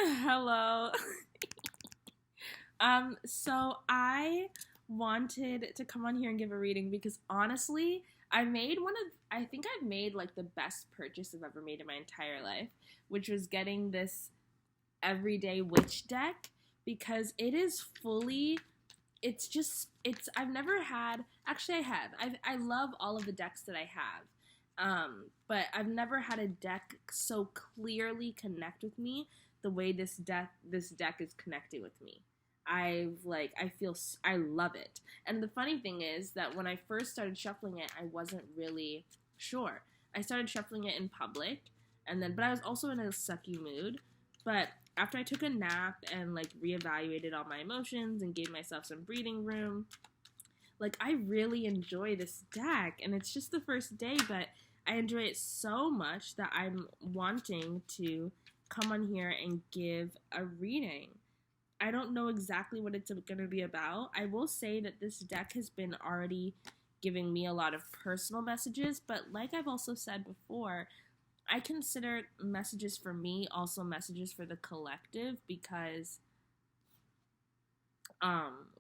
Hello. So I wanted to come on here and give a reading because honestly, I think I've made like the best purchase I've ever made in my entire life, which was getting this everyday witch deck because it is fully I've never had, actually I love all of the decks that I have. But I've never had a deck so clearly connect with me the way this deck is connecting with me. I love it. And the funny thing is that when I first started shuffling it, I wasn't really sure. I started shuffling it in public, but I was also in a sucky mood. But after I took a nap and like reevaluated all my emotions and gave myself some breathing room, like I really enjoy this deck, and it's just the first day, but I enjoy it so much that I'm wanting to come on here and give a reading. I don't know exactly what it's going to be about. I will say that this deck has been already giving me a lot of personal messages, but like I've also said before, I consider messages for me also messages for the collective because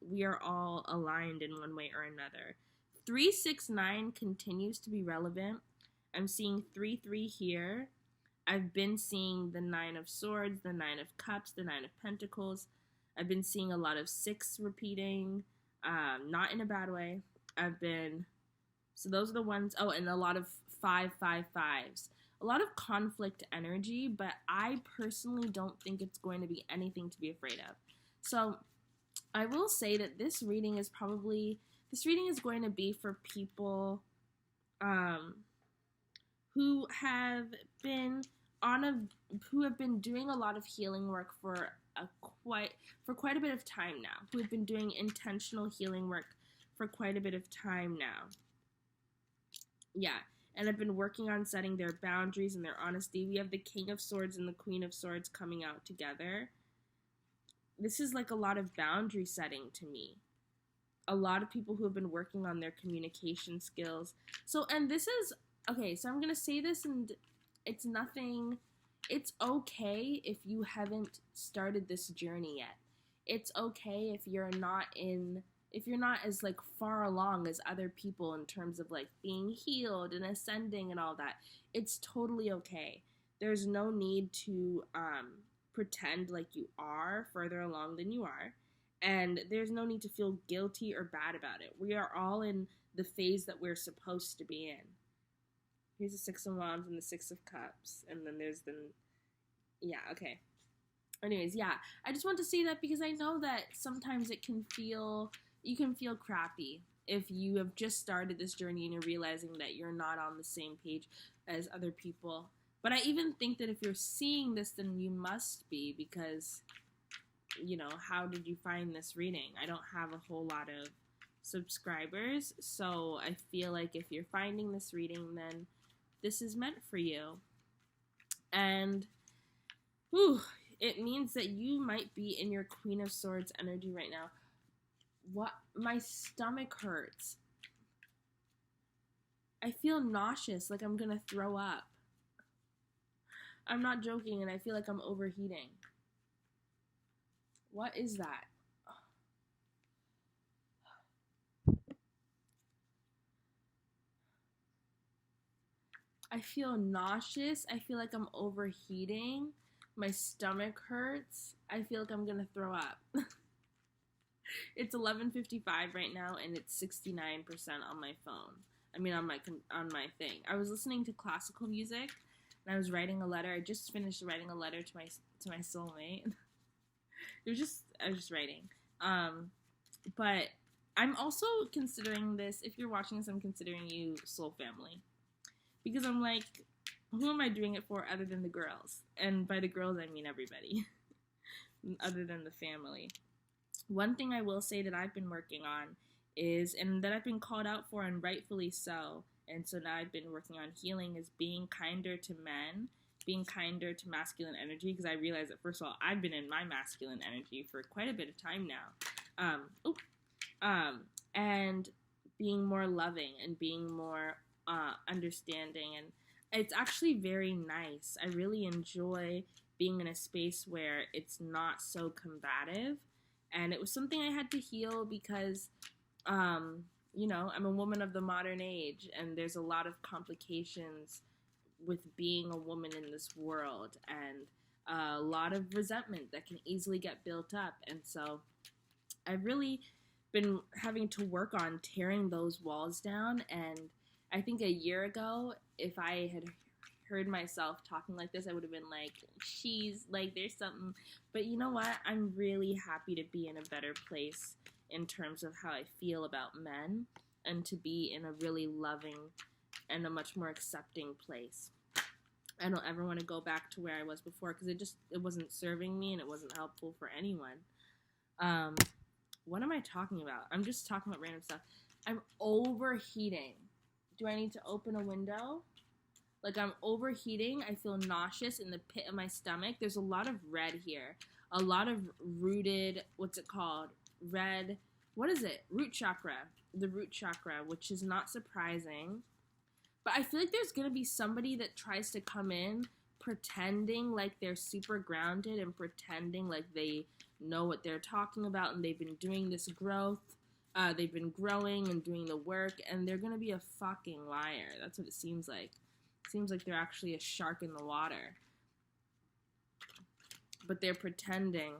we are all aligned in one way or another. 369 continues to be relevant. I'm seeing 3-3 here. I've been seeing the Nine of Swords, the Nine of Cups, the Nine of Pentacles. I've been seeing a lot of 6 repeating, not in a bad way. So those are the ones. Oh, and a lot of 5-5-5s. A lot of conflict energy, but I personally don't think it's going to be anything to be afraid of. So I will say that this reading is going to be for people who have been doing a lot of healing work for quite a bit of time now. Who have been doing intentional healing work for quite a bit of time now. Yeah, and have been working on setting their boundaries and their honesty. We have the King of Swords and the Queen of Swords coming out together. This is like a lot of boundary setting to me. A lot of people who have been working on their communication skills. So I'm going to say this, and it's okay if you haven't started this journey yet. It's okay if you're not as like far along as other people in terms of like being healed and ascending and all that. It's totally okay. There's no need to pretend like you are further along than you are, and there's no need to feel guilty or bad about it. We are all in the phase that we're supposed to be in. Here's the Six of Wands and the Six of Cups, and then there's okay. Anyways, yeah, I just want to say that because I know that sometimes you can feel crappy if you have just started this journey and you're realizing that you're not on the same page as other people. But I even think that if you're seeing this, then you must be, because, how did you find this reading? I don't have a whole lot of subscribers, so I feel like if you're finding this reading, then this is meant for you. And, it means that you might be in your Queen of Swords energy right now. What? My stomach hurts. I feel nauseous, like I'm gonna throw up. I'm not joking, and I feel like I'm overheating. What is that? I feel nauseous. I feel like I'm overheating. My stomach hurts. I feel like I'm gonna throw up. It's 11:55 right now, and it's 69% on my phone. I mean, on my thing. I was listening to classical music, and I was writing a letter. I just finished writing a letter to my soulmate. I was just writing. But I'm also considering this. If you're watching this, I'm considering you soul family, because I'm like, who am I doing it for other than the girls? And by the girls, I mean everybody, other than the family. One thing I will say that I've been working on and that I've been called out for, and rightfully so, and so now I've been working on healing, is being kinder to men, being kinder to masculine energy, because I realize that, first of all, I've been in my masculine energy for quite a bit of time now. And being more loving and being more understanding, and it's actually very nice. I really enjoy being in a space where it's not so combative. And it was something I had to heal because, you know, I'm a woman of the modern age, and there's a lot of complications with being a woman in this world, and a lot of resentment that can easily get built up. And so I've really been having to work on tearing those walls down. And I think a year ago, if I had heard myself talking like this, I would have been like, she's like, there's something. But you know what? I'm really happy to be in a better place in terms of how I feel about men, and to be in a really loving and a much more accepting place. I don't ever want to go back to where I was before, because it wasn't serving me, and it wasn't helpful for anyone. What am I talking about? I'm just talking about random stuff. I'm overheating. Do I need to open a window? Like, I'm overheating. I feel nauseous in the pit of my stomach. There's a lot of red here. A lot of rooted, what's it called? Red, what is it? Root chakra. The root chakra, which is not surprising. But I feel like there's going to be somebody that tries to come in pretending like they're super grounded and pretending like they know what they're talking about, and they've been doing this growth. They've been growing and doing the work, and they're going to be a fucking liar. That's what it seems like. It seems like they're actually a shark in the water. But they're pretending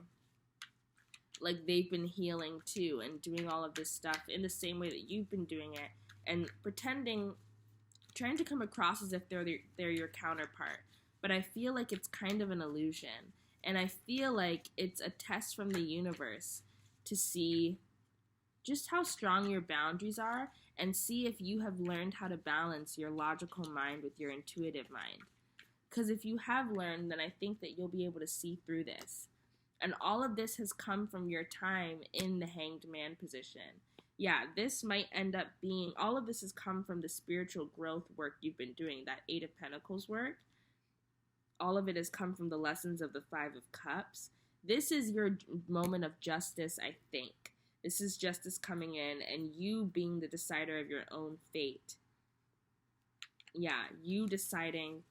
like they've been healing too, and doing all of this stuff in the same way that you've been doing it, and pretending, trying to come across as if they're your counterpart. But I feel like it's kind of an illusion. And I feel like it's a test from the universe to see just how strong your boundaries are, and see if you have learned how to balance your logical mind with your intuitive mind. Because if you have learned, then I think that you'll be able to see through this. And all of this has come from your time in the hanged man position. Yeah, this might end up being, all of this has come from the spiritual growth work you've been doing, that Eight of Pentacles work. All of it has come from the lessons of the Five of Cups. This is your moment of justice, I think. This is justice coming in, and you being the decider of your own fate. Yeah, you deciding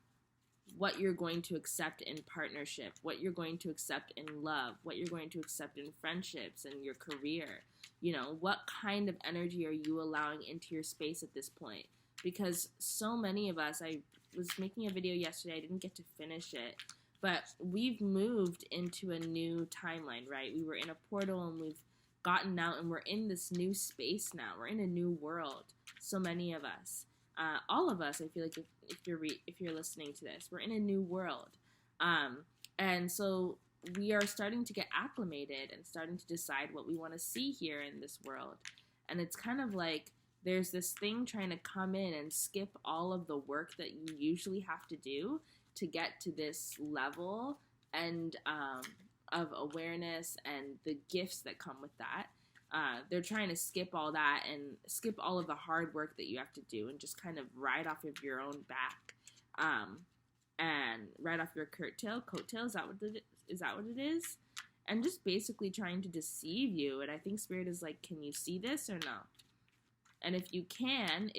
what you're going to accept in partnership, what you're going to accept in love, what you're going to accept in friendships and your career. You know, what kind of energy are you allowing into your space at this point? Because so many of us, I was making a video yesterday, I didn't get to finish it, but we've moved into a new timeline, right? We were in a portal, and we've gotten out, and we're in this new space now. We're in a new world. So many of us. All of us, I feel like, if you're listening to this, we're in a new world, and so we are starting to get acclimated and starting to decide what we want to see here in this world. And it's kind of like there's this thing trying to come in and skip all of the work that you usually have to do to get to this level and of awareness and the gifts that come with that. They're trying to skip all that and skip all of the hard work that you have to do, and just kind of ride off of your own back, and ride off your coattail. Is that what it is? And just basically trying to deceive you. And I think Spirit is like, can you see this or no? And if you can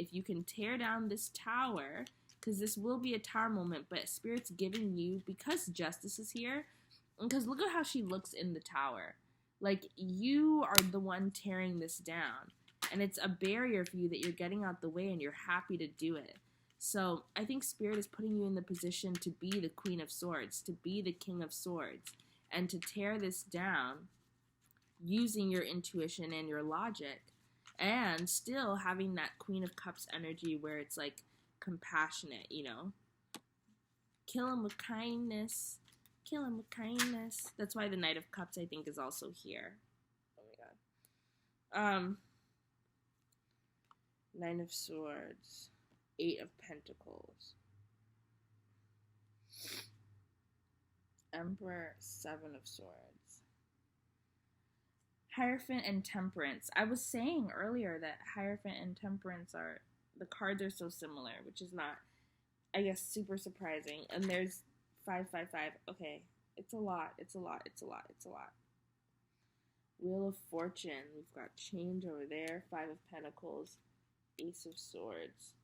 tear down this tower, because this will be a tower moment, but Spirit's giving you, because justice is here, because look at how she looks in the tower. Like, you are the one tearing this down. And it's a barrier for you that you're getting out the way, and you're happy to do it. So I think Spirit is putting you in the position to be the Queen of Swords, to be the King of Swords, and to tear this down using your intuition and your logic, and still having that Queen of Cups energy where it's like compassionate, you know? Kill him with kindness. Kill him with kindness. That's why the Knight of Cups, I think, is also here. Oh my god. Nine of Swords. Eight of Pentacles. Emperor. Seven of Swords. Hierophant and Temperance. I was saying earlier that Hierophant and Temperance are, the cards are so similar, which is not, I guess, super surprising. And there's 555. Okay, it's a lot. Wheel of Fortune. We've got Change over there. Five of Pentacles. Ace of Swords.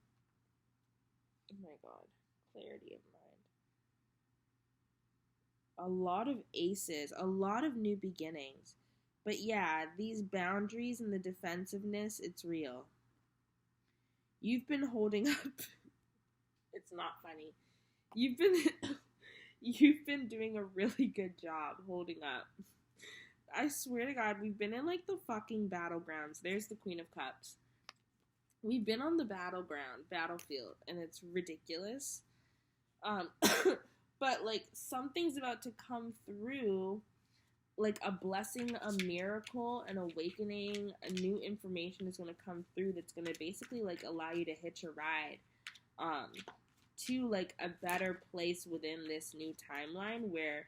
Oh my god. Clarity of mind. A lot of aces, a lot of new beginnings. But yeah, these boundaries and the defensiveness, it's real. You've been holding up. It's not funny. You've been you've been doing a really good job holding up. I swear to God, we've been in like the fucking battlegrounds. There's the Queen of Cups. We've been on the battlefield, and it's ridiculous. Um, but like something's about to come through, like a blessing, a miracle, an awakening, a new information is going to come through that's going to basically like allow you to hitch a ride, to like a better place within this new timeline where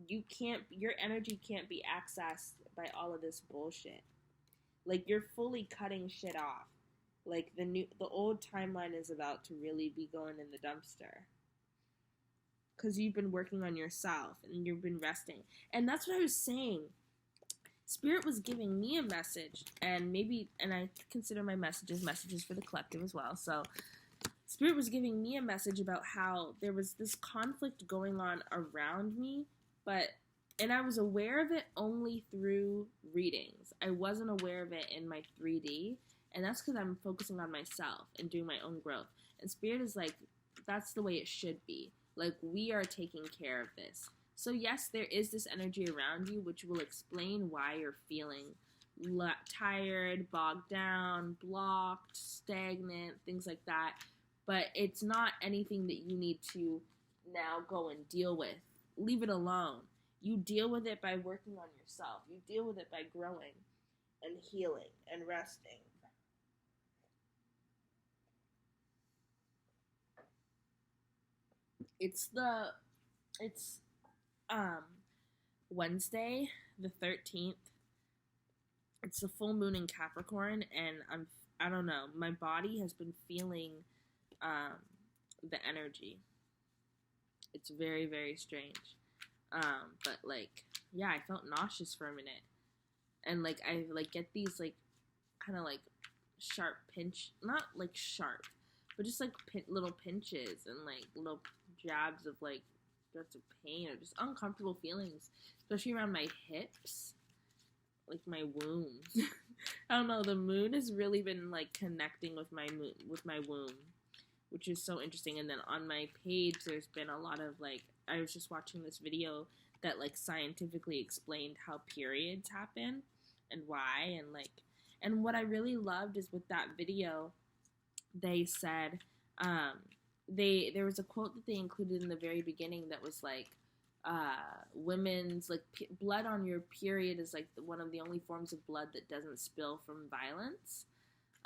your energy can't be accessed by all of this bullshit. Like you're fully cutting shit off. Like the old timeline is about to really be going in the dumpster. Because you've been working on yourself and you've been resting. And that's what I was saying. Spirit was giving me a message, and I consider my messages for the collective as well. So Spirit was giving me a message about how there was this conflict going on around me, and I was aware of it only through readings. I wasn't aware of it in my 3D, and that's because I'm focusing on myself and doing my own growth. And Spirit is like, that's the way it should be. Like, we are taking care of this. So yes, there is this energy around you, which will explain why you're feeling tired, bogged down, blocked, stagnant, things like that. But it's not anything that you need to now go and deal with. Leave it alone. You deal with it by working on yourself. You deal with it by growing and healing and resting. It's Wednesday, the 13th. It's the full moon in Capricorn, and I don't know, my body has been feeling the energy. It's very, very strange. But like, yeah, I felt nauseous for a minute. And like I like get these like kind of like sharp pinch, not like sharp, but just like little pinches and like little jabs of like just of pain or just uncomfortable feelings, especially around my hips, like my womb. I don't know, the moon has really been like connecting with my womb, which is so interesting. And then on my page there's been a lot of like, I was just watching this video that like scientifically explained how periods happen and why, and what I really loved is with that video they said, there was a quote that they included in the very beginning that was like, women's like blood on your period is like one of the only forms of blood that doesn't spill from violence,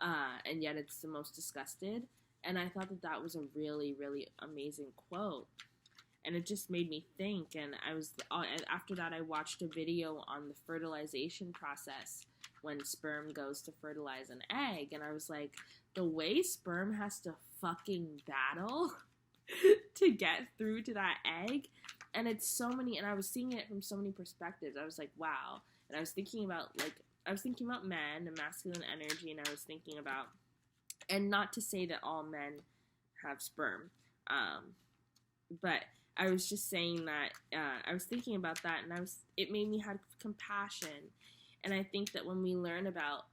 and yet it's the most disgusted. And I thought that was a really, really amazing quote, and it just made me think. And after that I watched a video on the fertilization process when sperm goes to fertilize an egg, and I was like, the way sperm has to fucking battle to get through to that egg, and it's so many, and I was seeing it from so many perspectives. I was like, wow. And I was thinking about men and masculine energy, and I was thinking about, and not to say that all men have sperm, but I was just saying that, I was thinking about that, and it made me have compassion. And I think that when we learn about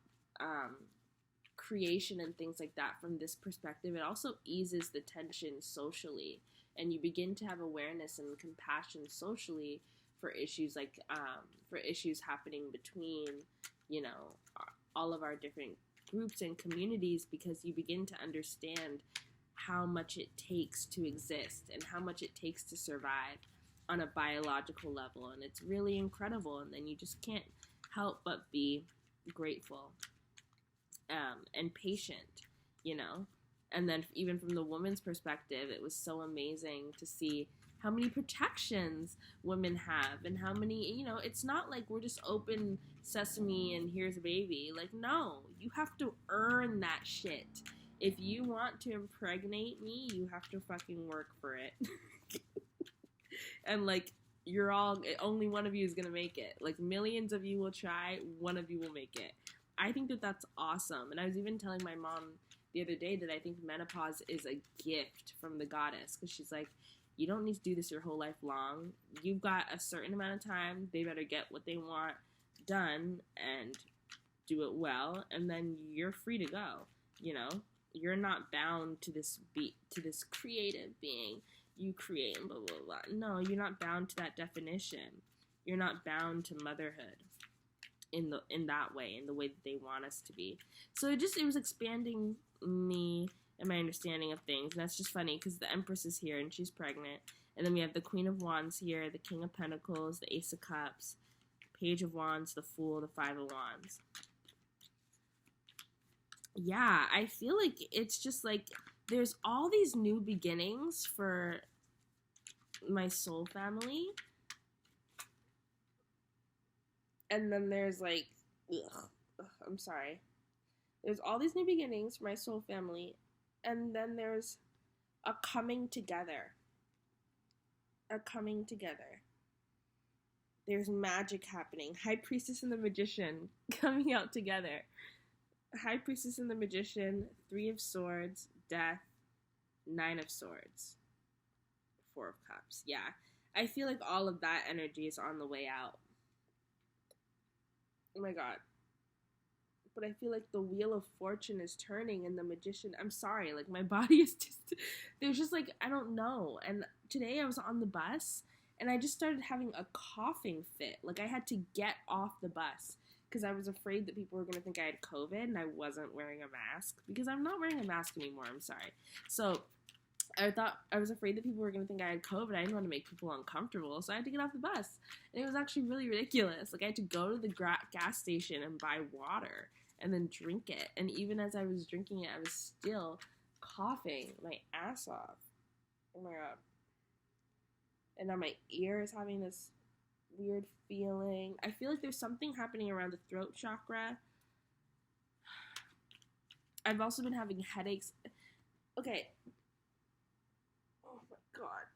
creation and things like that from this perspective, it also eases the tension socially, and you begin to have awareness and compassion socially for issues like for issues happening between, you know, all of our different groups and communities, because you begin to understand how much it takes to exist and how much it takes to survive on a biological level, and it's really incredible. And then you just can't help but be grateful and patient, you know. And then even from the woman's perspective, it was so amazing to see how many protections women have, and how many, you know, it's not like we're just open sesame and here's a baby. Like, no, you have to earn that shit. If you want to impregnate me, you have to fucking work for it. And like, only one of you is gonna make it. Like, millions of you will try, one of you will make it. I think that that's awesome. And I was even telling my mom the other day that I think menopause is a gift from the goddess, because she's like, You don't need to do this your whole life long. You've got a certain amount of time. They better get what they want done and do it well, and then you're free to go. You know, you're not bound to this creative being. You create and blah blah blah. No, you're not bound to that definition. You're not bound to motherhood in that way, in the way that they want us to be. So it was expanding me and my understanding of things. And that's just funny because the Empress is here and she's pregnant. And then we have the Queen of Wands here, the King of Pentacles, the Ace of Cups, Page of Wands, the Fool, the Five of Wands. Yeah, I feel like it's just like there's all these new beginnings for my soul family. And then there's like, I'm sorry. There's all these new beginnings for my soul family. And then there's a coming together. A coming together. There's magic happening. High Priestess and the Magician coming out together. High Priestess and the Magician, 3 of Swords, Death, 9 of Swords, 4 of Cups. Yeah, I feel like all of that energy is on the way out. Oh my god. But I feel like the Wheel of Fortune is turning and the Magician, I'm sorry, like my body is just, there's just like, I don't know. And today I was on the bus and I just started having a coughing fit. Like I had to get off the bus because I was afraid that people were going to think I had COVID and I wasn't wearing a mask because I'm not wearing a mask anymore. I'm sorry. So I was afraid that people were going to think I had COVID. I didn't want to make people uncomfortable, so I had to get off the bus. And it was actually really ridiculous. Like I had to go to the gas station and buy water and then drink it. And even as I was drinking it, I was still coughing my ass off. Oh my god. And now my ear is having this weird feeling. I feel like there's something happening around the throat chakra. I've also been having headaches. Okay. Oh my god.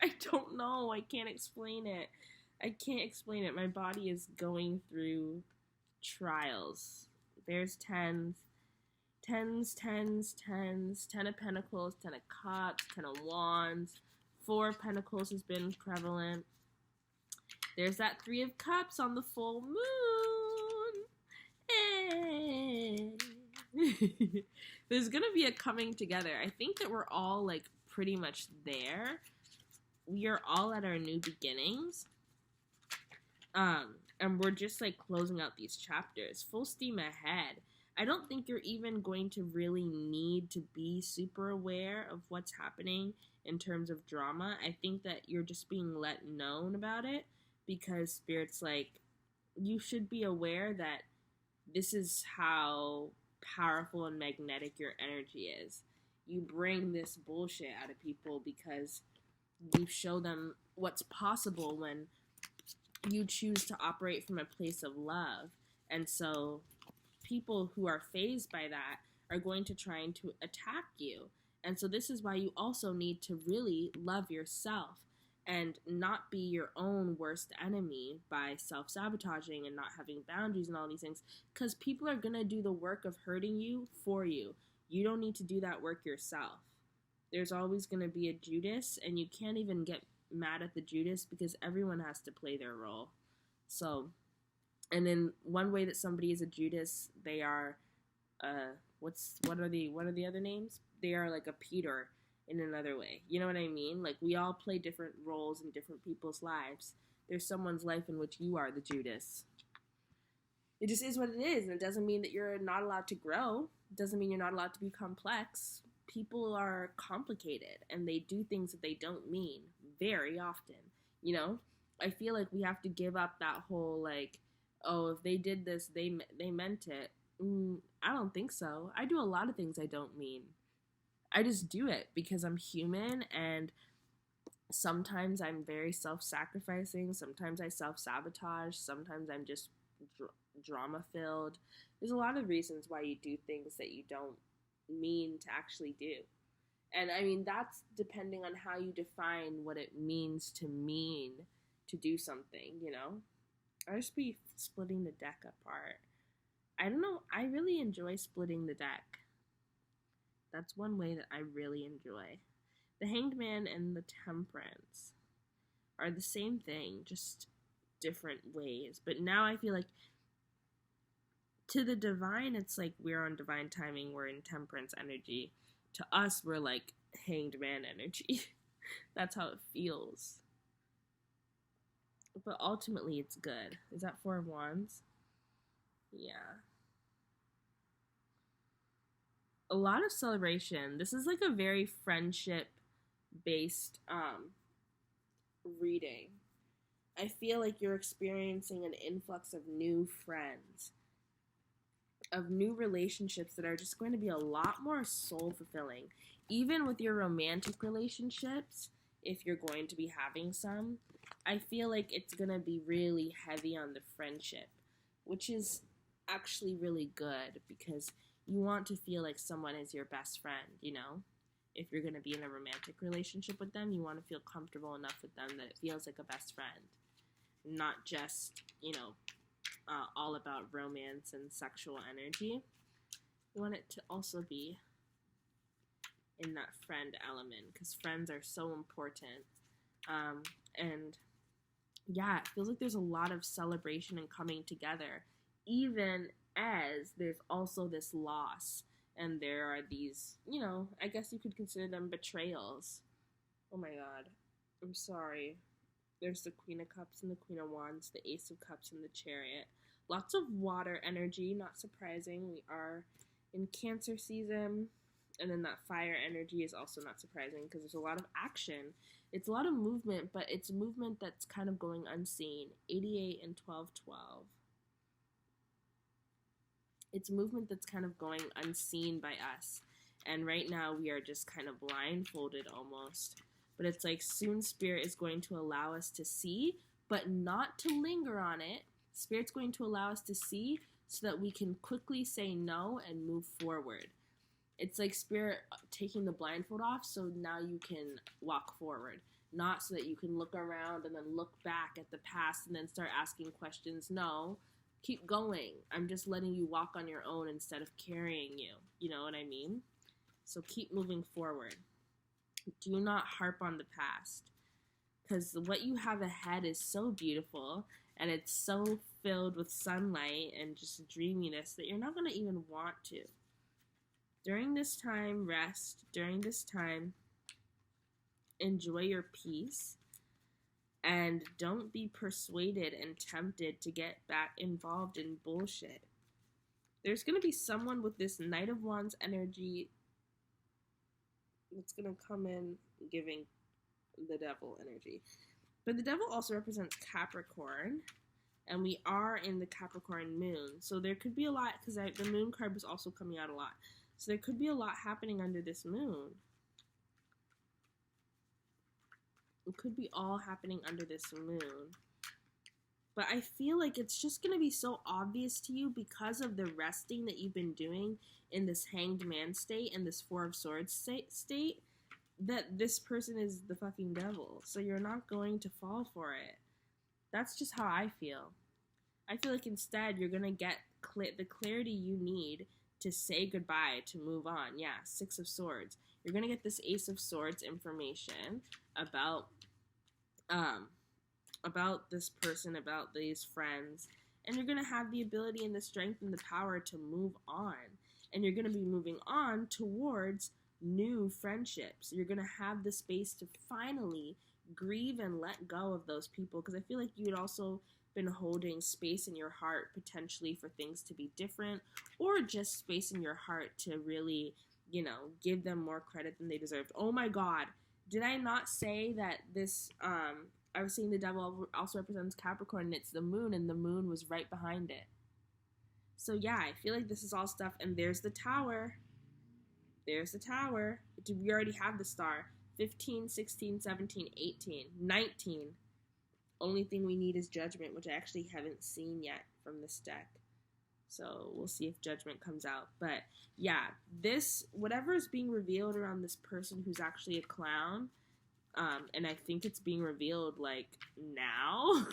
I don't know. I can't explain it. My body is going through trials. There's tens, 10 of Pentacles, 10 of Cups, 10 of Wands, 4 of Pentacles has been prevalent. There's that 3 of Cups on the full moon. Hey. There's gonna be a coming together. I think that we're all like pretty much there. We are all at our new beginnings. And we're just like closing out these chapters. Full steam ahead. I don't think you're even going to really need to be super aware of what's happening in terms of drama. I think that you're just being let known about it because Spirit's like, you should be aware that this is how powerful and magnetic your energy is. You bring this bullshit out of people because you show them what's possible when you choose to operate from a place of love. And so people who are fazed by that are going to try to attack you. And so this is why you also need to really love yourself and not be your own worst enemy by self-sabotaging and not having boundaries and all these things, because people are going to do the work of hurting you for you. You don't need to do that work yourself. There's always going to be a Judas, and you can't even get mad at the Judas because everyone has to play their role. So, and in one way that somebody is a Judas, they are what are the other names? They are like a Peter in another way. You know what I mean? Like we all play different roles in different people's lives. There's someone's life in which you are the Judas. It just is what it is, and it doesn't mean that you're not allowed to grow. It doesn't mean you're not allowed to be complex. People are complicated, and they do things that they don't mean very often, you know? I feel like we have to give up that whole, like, oh, if they did this, they meant it. I don't think so. I do a lot of things I don't mean. I just do it because I'm human, and sometimes I'm very self-sacrificing. Sometimes I self-sabotage. Sometimes I'm just drama-filled. There's a lot of reasons why you do things that you don't mean to actually do. And I mean, that's depending on how you define what it means to mean to do something, you know? I just be splitting the deck apart. I don't know. I really enjoy splitting the deck. That's one way that I really enjoy. The Hanged Man and the Temperance are the same thing, just different ways. But now I feel like to the divine, it's like we're on divine timing, we're in temperance energy. To us, we're like Hanged Man energy. That's how it feels. But ultimately, it's good. Is that Four of Wands? Yeah. A lot of celebration. This is like a very friendship based reading. I feel like you're experiencing an influx of new friends, of new relationships that are just going to be a lot more soul fulfilling. Even with your romantic relationships, if you're going to be having some, I feel like it's going to be really heavy on the friendship, which is actually really good because you want to feel like someone is your best friend, you know? If you're going to be in a romantic relationship with them, you want to feel comfortable enough with them that it feels like a best friend. Not just, all about romance and sexual energy. You want it to also be in that friend element because friends are so important. And yeah, it feels like there's a lot of celebration and coming together, even as there's also this loss. And there are these, I guess you could consider them betrayals. Oh my god. I'm sorry. There's the Queen of Cups and the Queen of Wands, the Ace of Cups and the Chariot. Lots of water energy, not surprising. We are in Cancer season. And then that fire energy is also not surprising because there's a lot of action. It's a lot of movement, but it's movement that's kind of going unseen. 88 and 1212. It's movement that's kind of going unseen by us. And right now we are just kind of blindfolded almost. But it's like soon Spirit is going to allow us to see, but not to linger on it. Spirit's going to allow us to see so that we can quickly say no and move forward. It's like Spirit taking the blindfold off so now you can walk forward. Not so that you can look around and then look back at the past and then start asking questions. No. Keep going. I'm just letting you walk on your own instead of carrying you. You know what I mean? So keep moving forward. Do not harp on the past. Because what you have ahead is so beautiful and it's so filled with sunlight and just dreaminess that you're not going to even want to. During this time, rest. During this time, enjoy your peace. And don't be persuaded and tempted to get back involved in bullshit. There's going to be someone with this Knight of Wands energy that's going to come in giving the Devil energy. But the Devil also represents Capricorn. And we are in the Capricorn moon. So there could be a lot, because the moon card was also coming out a lot. So there could be a lot happening under this moon. It could be all happening under this moon. But I feel like it's just going to be so obvious to you because of the resting that you've been doing in this Hanged Man state and this Four of Swords state that this person is the fucking devil. So you're not going to fall for it. That's just how I feel. I feel like instead you're going to get the clarity you need to say goodbye, to move on. Yeah, Six of Swords. You're going to get this Ace of Swords information about this person, about these friends, and you're going to have the ability and the strength and the power to move on. And you're going to be moving on towards new friendships. You're going to have the space to finally grieve and let go of those people, because I feel like you had also been holding space in your heart potentially for things to be different, or just space in your heart to really, give them more credit than they deserved. Oh my god, did I not say that this I was saying the Devil also represents Capricorn, and it's the moon, and the moon was right behind it. So yeah, I feel like this is all stuff. And there's the Tower. There's the Tower. We already have the Star. 15, 16, 17, 18, 19. Only thing we need is Judgment, which I actually haven't seen yet from this deck. So we'll see if Judgment comes out. But yeah, whatever is being revealed around this person who's actually a clown, and I think it's being revealed like now.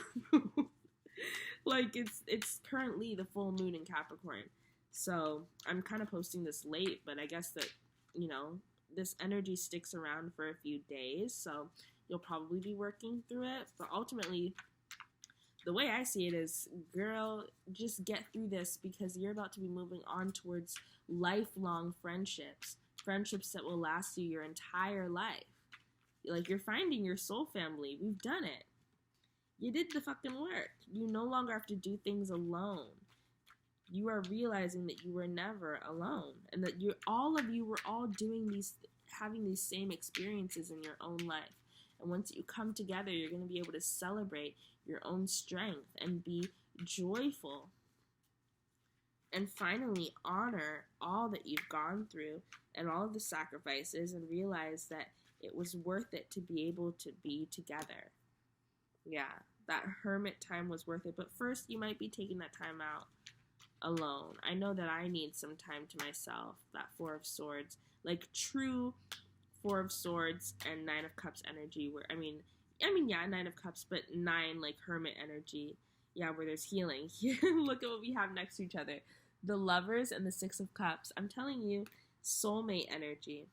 Like it's currently the full moon in Capricorn. So I'm kind of posting this late, but I guess that, this energy sticks around for a few days, so you'll probably be working through it. But ultimately, the way I see it is, girl, just get through this, because you're about to be moving on towards lifelong friendships that will last you your entire life. Like, you're finding your soul family. We've done it. You did the fucking work. You no longer have to do things alone. You are realizing that you were never alone, and that all of you were all having these same experiences in your own life. And once you come together, you're going to be able to celebrate your own strength and be joyful. And finally, honor all that you've gone through and all of the sacrifices, and realize that it was worth it to be able to be together. Yeah, that hermit time was worth it. But first, you might be taking that time out alone. I know that I need some time to myself, that Four of Swords. Like, true Four of Swords and Nine of Cups energy, where, yeah, Nine of Cups, but 9, like, hermit energy. Yeah, where there's healing. Look at what we have next to each other. The Lovers and the Six of Cups. I'm telling you, soulmate energy.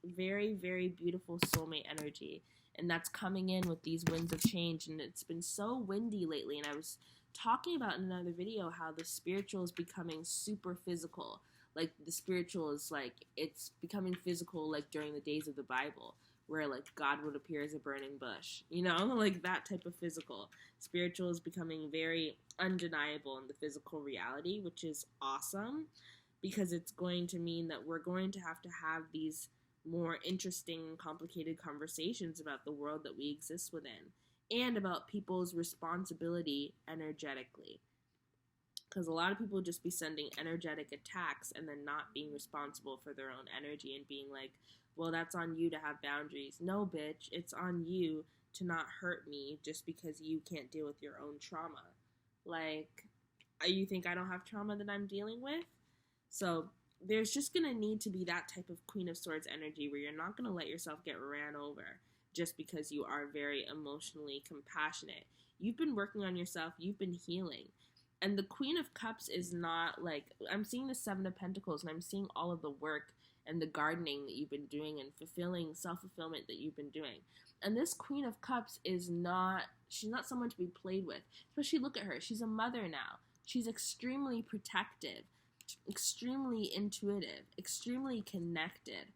Very, very beautiful soulmate energy. And that's coming in with these winds of change. And it's been so windy lately. And I was talking about in another video how the spiritual is becoming super physical. Like, the spiritual is, like, it's becoming physical, like, during the days of the Bible, where, like, God would appear as a burning bush, you know, like that type of physical. Spiritual is becoming very undeniable in the physical reality, which is awesome, because it's going to mean that we're going to have these more interesting, complicated conversations about the world that we exist within, and about people's responsibility energetically. Because a lot of people just be sending energetic attacks and then not being responsible for their own energy and being like, well, that's on you to have boundaries. No, bitch, it's on you to not hurt me just because you can't deal with your own trauma. Like, you think I don't have trauma that I'm dealing with? So there's just going to need to be that type of Queen of Swords energy where you're not going to let yourself get ran over just because you are very emotionally compassionate. You've been working on yourself. You've been healing. And the Queen of Cups is not like, I'm seeing the Seven of Pentacles, and I'm seeing all of the work and the gardening that you've been doing and self-fulfillment that you've been doing. And this Queen of Cups she's not someone to be played with. Especially look at her. She's a mother now. She's extremely protective, extremely intuitive, extremely connected.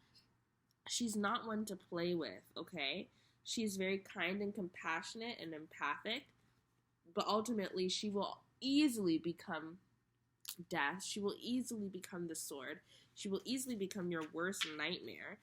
She's not one to play with, okay? She's very kind and compassionate and empathic, but ultimately she will easily become death. She will easily become the sword. She will easily become your worst nightmare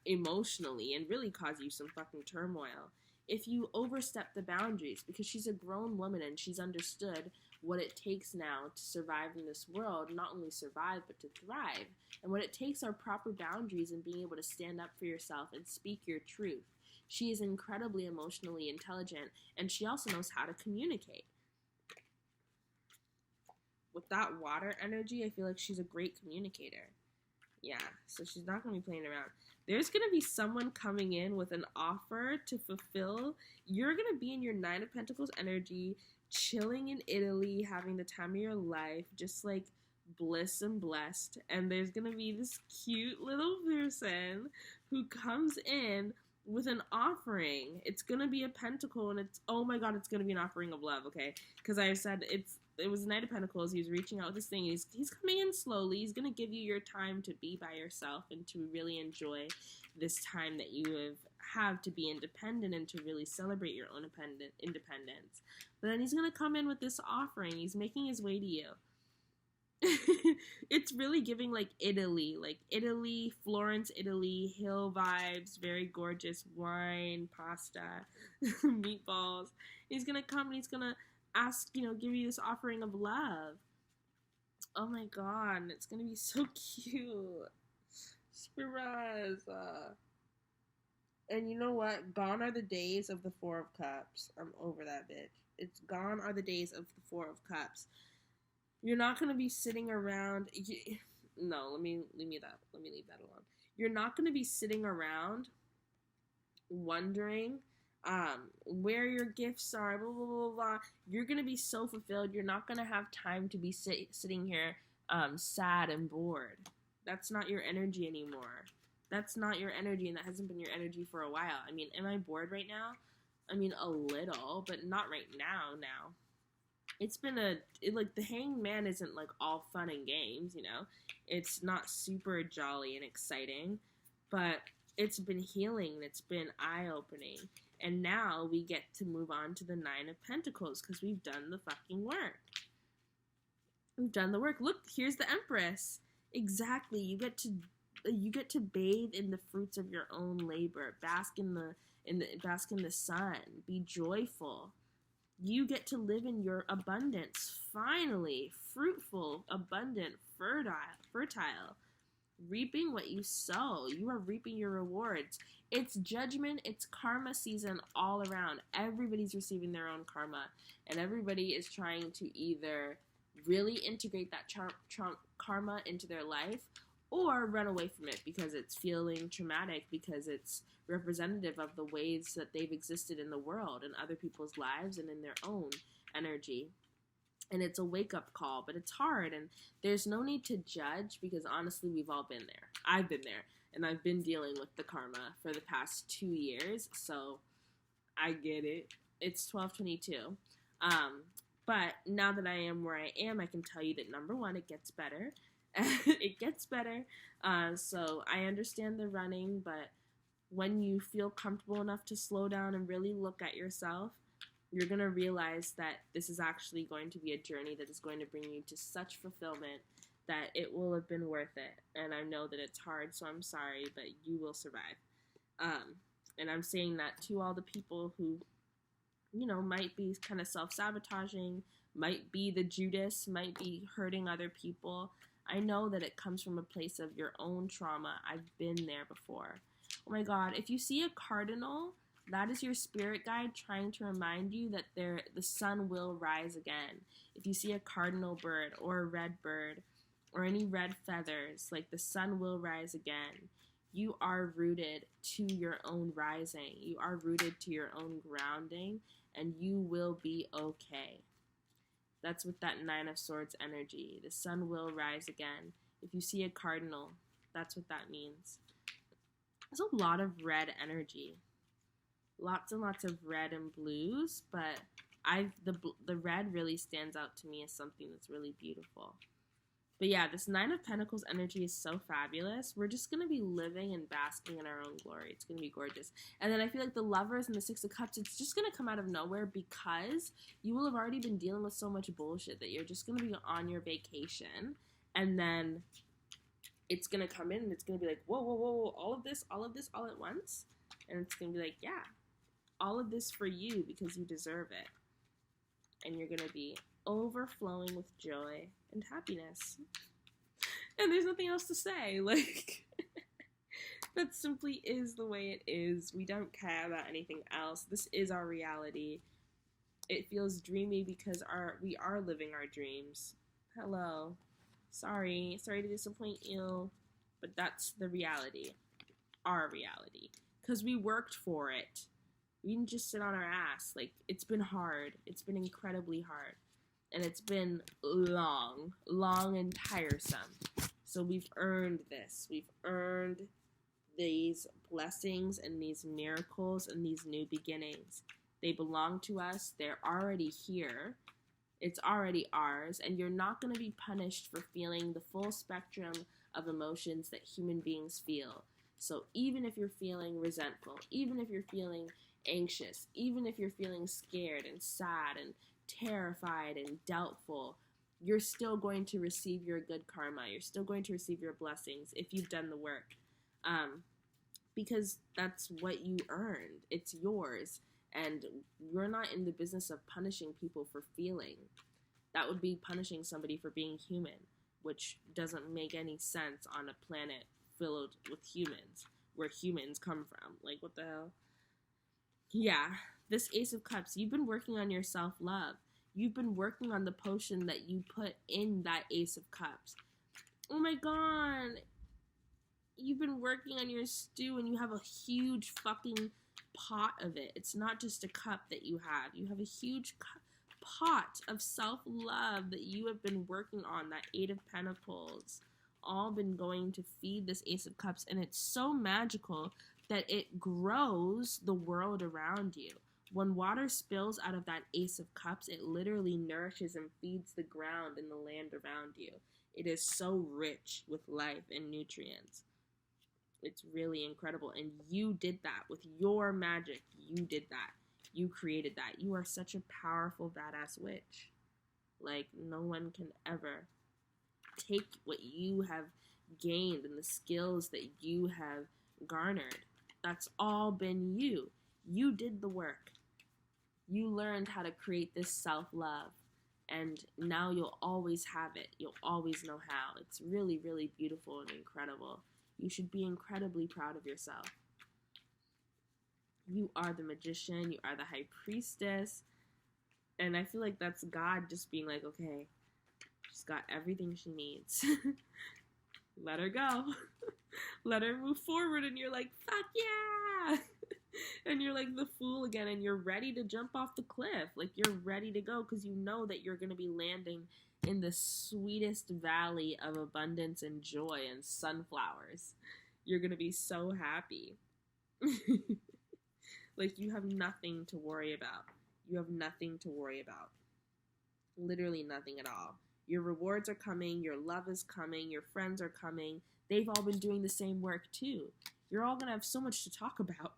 emotionally, and really cause you some fucking turmoil if you overstep the boundaries, because she's a grown woman and she's understood what it takes now to survive in this world. Not only survive, but to thrive. And what it takes are proper boundaries and being able to stand up for yourself and speak your truth. She is incredibly emotionally intelligent, and she also knows how to communicate. With that water energy, I feel like she's a great communicator. Yeah, so she's not going to be playing around. There's going to be someone coming in with an offer to fulfill. You're going to be in your Nine of Pentacles energy, chilling in Italy, having the time of your life, just like bliss and blessed. And there's going to be this cute little person who comes in with an offering. It's going to be a pentacle, and it's, oh my god, it's going to be an offering of love, okay? Because I said it was Knight of Pentacles. He was reaching out with this thing. He's coming in slowly. He's going to give you your time to be by yourself and to really enjoy this time that you have to be independent and to really celebrate your own independence. But then he's going to come in with this offering. He's making his way to you. It's really giving like Italy, Florence, Italy, hill vibes, very gorgeous wine, pasta, meatballs. He's going to come and he's going to ask, give you this offering of love. Oh my god, it's gonna be so cute. Surprise. And you know what? Gone are the days of the Four of Cups. I'm over that bitch. It's gone are the days of the Four of Cups. You're not gonna be sitting around. No, let me leave that alone. You're not gonna be sitting around wondering where your gifts are, blah, blah, blah, blah. You're going to be so fulfilled. You're not going to have time to be sitting here sad and bored. That's not your energy anymore. That's not your energy, and that hasn't been your energy for a while. I mean, am I bored right now? I mean, a little, but not right now. It's been like, the hangman isn't like all fun and games, you know? It's not super jolly and exciting, but it's been healing, it's been eye-opening. And now we get to move on to the Nine of Pentacles because we've done the fucking work. We've done the work. Look, here's the Empress. Exactly. You get to bathe in the fruits of your own labor. Bask in the sun. Be joyful. You get to live in your abundance. Finally, fruitful, abundant, fertile. Reaping what you sow. You are reaping your rewards. It's judgment, it's karma season all around. Everybody's receiving their own karma, and everybody is trying to either really integrate that karma into their life or run away from it because it's feeling traumatic, because it's representative of the ways that they've existed in the world and other people's lives and in their own energy. And it's a wake-up call, but it's hard, and there's no need to judge because honestly, we've all been there. I've been there, and I've been dealing with the karma for the past 2 years, so I get it. It's 12/22. But now that I am where I am, I can tell you that, number one, it gets better. It gets better. So I understand the running, but when you feel comfortable enough to slow down and really look at yourself, you're going to realize that this is actually going to be a journey that is going to bring you to such fulfillment that it will have been worth it. And I know that it's hard, so I'm sorry, but you will survive. And I'm saying that to all the people who, you know, might be kind of self-sabotaging, might be the Judas, might be hurting other people. I know that it comes from a place of your own trauma. I've been there before. Oh my God, if you see a cardinal, that is your spirit guide trying to remind you that the sun will rise again. If you see a cardinal bird or a red bird or any red feathers, like, the sun will rise again. You are rooted to your own rising. You are rooted to your own grounding, and you will be okay. That's with that Nine of Swords energy. The sun will rise again. If you see a cardinal, that's what that means. There's a lot of red energy. Lots and lots of red and blues, but the red really stands out to me as something that's really beautiful. But yeah, this Nine of Pentacles energy is so fabulous. We're just going to be living and basking in our own glory. It's going to be gorgeous. And then I feel like the Lovers and the Six of Cups, it's just going to come out of nowhere because you will have already been dealing with so much bullshit that you're just going to be on your vacation. And then it's going to come in and it's going to be like, whoa, whoa, whoa, all of this all at once. And it's going to be like, yeah, all of this for you because you deserve it. And you're going to be overflowing with joy and happiness. And there's nothing else to say. Like, that simply is the way it is. We don't care about anything else. This is our reality. It feels dreamy because we are living our dreams. Hello. Sorry to disappoint you, but that's the reality. Our reality. Because we worked for it. We didn't just sit on our ass. Like, it's been hard. It's been incredibly hard. And it's been long and tiresome. So we've earned this. We've earned these blessings and these miracles and these new beginnings. They belong to us. They're already here. It's already ours. And you're not going to be punished for feeling the full spectrum of emotions that human beings feel. So even if you're feeling resentful, even if you're feeling anxious, even if you're feeling scared and sad and terrified and doubtful, you're still going to receive your good karma. You're still going to receive your blessings if you've done the work, because that's what you earned. It's yours, and we're not in the business of punishing people for feeling. That would be punishing somebody for being human, which doesn't make any sense on a planet filled with humans, where humans come from. Like, what the hell? Yeah, this Ace of Cups, you've been working on your self-love. You've been working on the potion that you put in that Ace of Cups. Oh my God. You've been working on your stew and you have a huge fucking pot of it. It's not just a cup that you have. You have a huge pot of self-love that you have been working on, that Eight of Pentacles. all been going to feed this Ace of Cups, and it's so magical that it grows the world around you. When water spills out of that Ace of Cups, it literally nourishes and feeds the ground and the land around you. It is so rich with life and nutrients. It's really incredible. And you did that with your magic. You did that. You created that. You are such a powerful, badass witch. Like, no one can ever take what you have gained and the skills that you have garnered. That's all been you. You did the work. You learned how to create this self-love. And now you'll always have it. You'll always know how. It's really, really beautiful and incredible. You should be incredibly proud of yourself. You are the magician. You are the high priestess. And I feel like that's God just being like, okay, she's got everything she needs. Let her go. Let her move forward. And you're like, fuck yeah. And you're like the fool again, and you're ready to jump off the cliff. Like, you're ready to go because you know that you're going to be landing in the sweetest valley of abundance and joy and sunflowers. You're going to be so happy. Like, you have nothing to worry about. You have nothing to worry about. Literally nothing at all. Your rewards are coming. Your love is coming. Your friends are coming. They've all been doing the same work too. You're all going to have so much to talk about.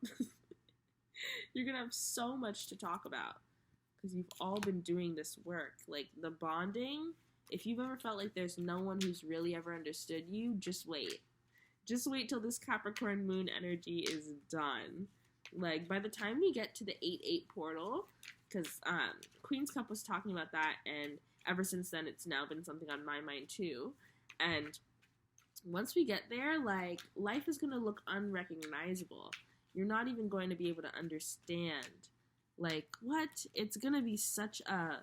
You're going to have so much to talk about because you've all been doing this work. Like, the bonding, if you've ever felt like there's no one who's really ever understood you, just wait. Just wait till this Capricorn moon energy is done. Like, by the time we get to the 8-8 portal, because Queen's Cup was talking about that, and ever since then, it's now been something on my mind too. And once we get there, like, life is going to look unrecognizable. You're not even going to be able to understand. Like, what? It's going to be such a...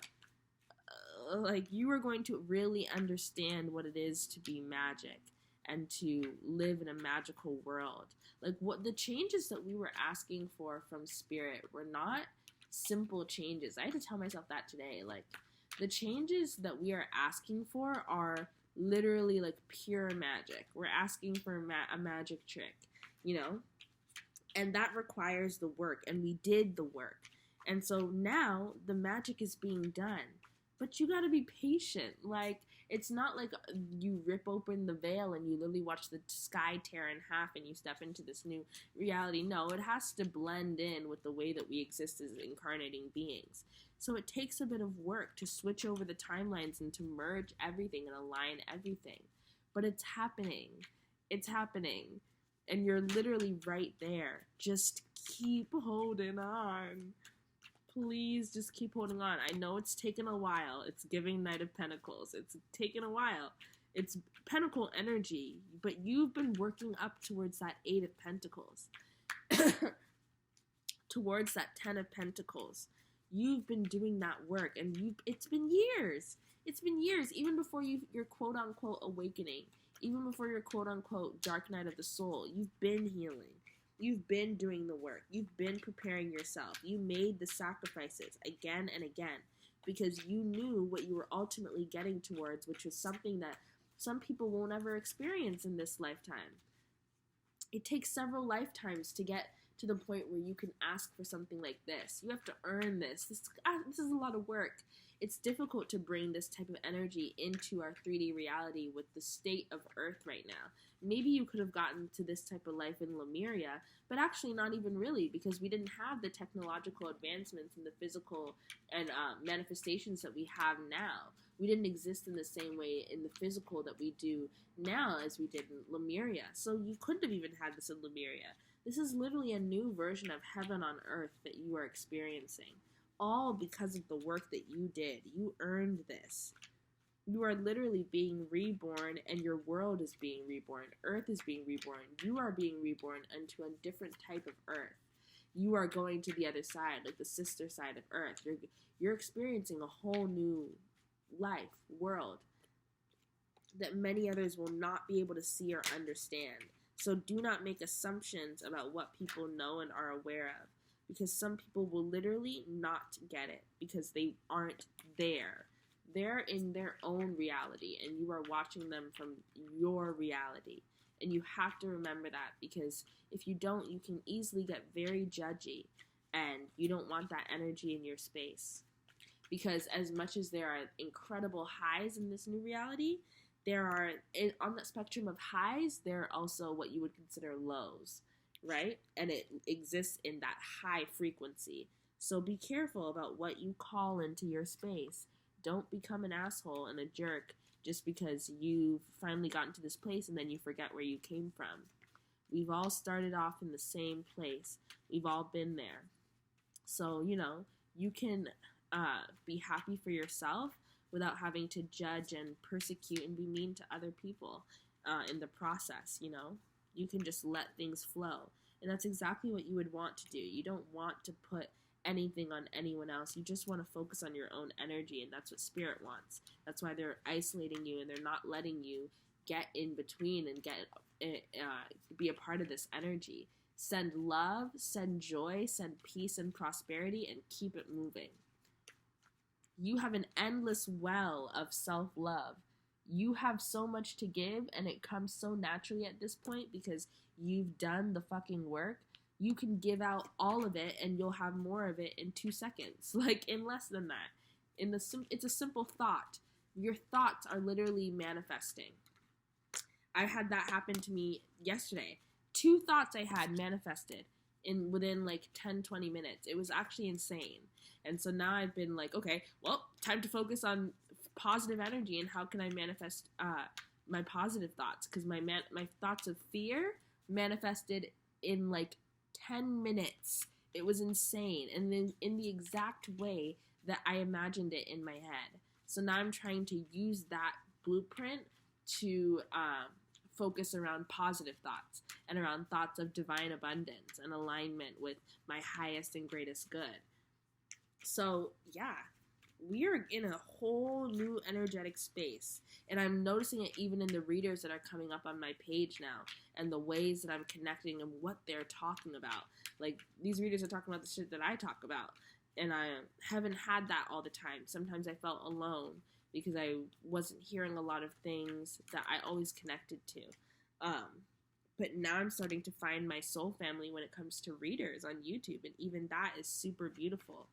like, you are going to really understand what it is to be magic and to live in a magical world. Like, what the changes that we were asking for from Spirit were not simple changes. I had to tell myself that today. Like, the changes that we are asking for are literally, like, pure magic. We're asking for a magic trick, you know? And that requires the work, and we did the work. And so now the magic is being done. But you gotta be patient. Like, it's not like you rip open the veil and you literally watch the sky tear in half and you step into this new reality. No, it has to blend in with the way that we exist as incarnating beings. So it takes a bit of work to switch over the timelines and to merge everything and align everything. But it's happening. It's happening. And you're literally right there. Just keep holding on. Please just keep holding on. I know it's taken a while. It's giving Knight of Pentacles. It's taken a while. It's Pentacle energy, but you've been working up towards that 8 of Pentacles. Towards that 10 of Pentacles. You've been doing that work, and it's been years. It's been years, even before your quote-unquote awakening. Even before your quote-unquote dark night of the soul. You've been healing. You've been doing the work. You've been preparing yourself. You made the sacrifices again and again because you knew what you were ultimately getting towards, which was something that some people won't ever experience in this lifetime. It takes several lifetimes to get to the point where you can ask for something like this. You have to earn this. This is a lot of work. It's difficult to bring this type of energy into our 3D reality with the state of Earth right now. Maybe you could have gotten to this type of life in Lemuria, but actually not even really, because we didn't have the technological advancements and the physical and manifestations that we have now. We didn't exist in the same way in the physical that we do now as we did in Lemuria. So you couldn't have even had this in Lemuria. This is literally a new version of heaven on earth that you are experiencing. All because of the work that you did. You earned this. You are literally being reborn, and your world is being reborn. Earth is being reborn. You are being reborn into a different type of Earth. You are going to the other side, like the sister side of Earth. You're experiencing a whole new life, world, that many others will not be able to see or understand. So do not make assumptions about what people know and are aware of, because some people will literally not get it because they aren't there. they're in their own reality, and you are watching them from your reality. And you have to remember that, because if you don't, you can easily get very judgy, and you don't want that energy in your space. Because as much as there are incredible highs in this new reality, there are, on the spectrum of highs, there are also what you would consider lows, right? And it exists in that high frequency. So be careful about what you call into your space. Don't become an asshole and a jerk just because you've finally gotten to this place and then you forget where you came from. We've all started off in the same place. We've all been there. So, you can be happy for yourself without having to judge and persecute and be mean to other people in the process, You can just let things flow. And that's exactly what you would want to do. You don't want to put anything on anyone else. You just want to focus on your own energy, and that's what spirit wants. That's why they're isolating you, and they're not letting you get in between and be a part of this energy. Send love, send joy, send peace and prosperity, and keep it moving. You have an endless well of self-love. You have so much to give, and it comes so naturally at this point because you've done the fucking work. You can give out all of it, and you'll have more of it in 2 seconds, like in less than that. It's a simple thought. Your thoughts are literally manifesting. I had that happen to me yesterday. 2 thoughts I had manifested within like 10-20 minutes. It was actually insane. And so now I've been like, okay, well, time to focus on positive energy and how can I manifest my positive thoughts, because my thoughts of fear manifested in like 10 minutes. It was insane, and then in the exact way that I imagined it in my head. So now I'm trying to use that blueprint to focus around positive thoughts and around thoughts of divine abundance and alignment with my highest and greatest good. So yeah, we are in a whole new energetic space, and I'm noticing it even in the readers that are coming up on my page now, and the ways that I'm connecting and what they're talking about. Like, these readers are talking about the shit that I talk about, and I haven't had that all the time. Sometimes I felt alone because I wasn't hearing a lot of things that I always connected to. But now I'm starting to find my soul family when it comes to readers on YouTube, and even that is super beautiful.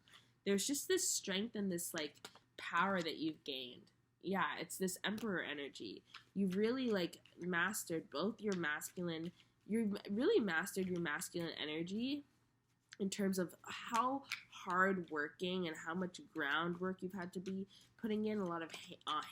There's just this strength and this, like, power that you've gained. Yeah, it's this emperor energy. You've really, like, mastered both your masculine... You've really mastered your masculine energy in terms of how hard-working and how much groundwork you've had to be putting in, a lot of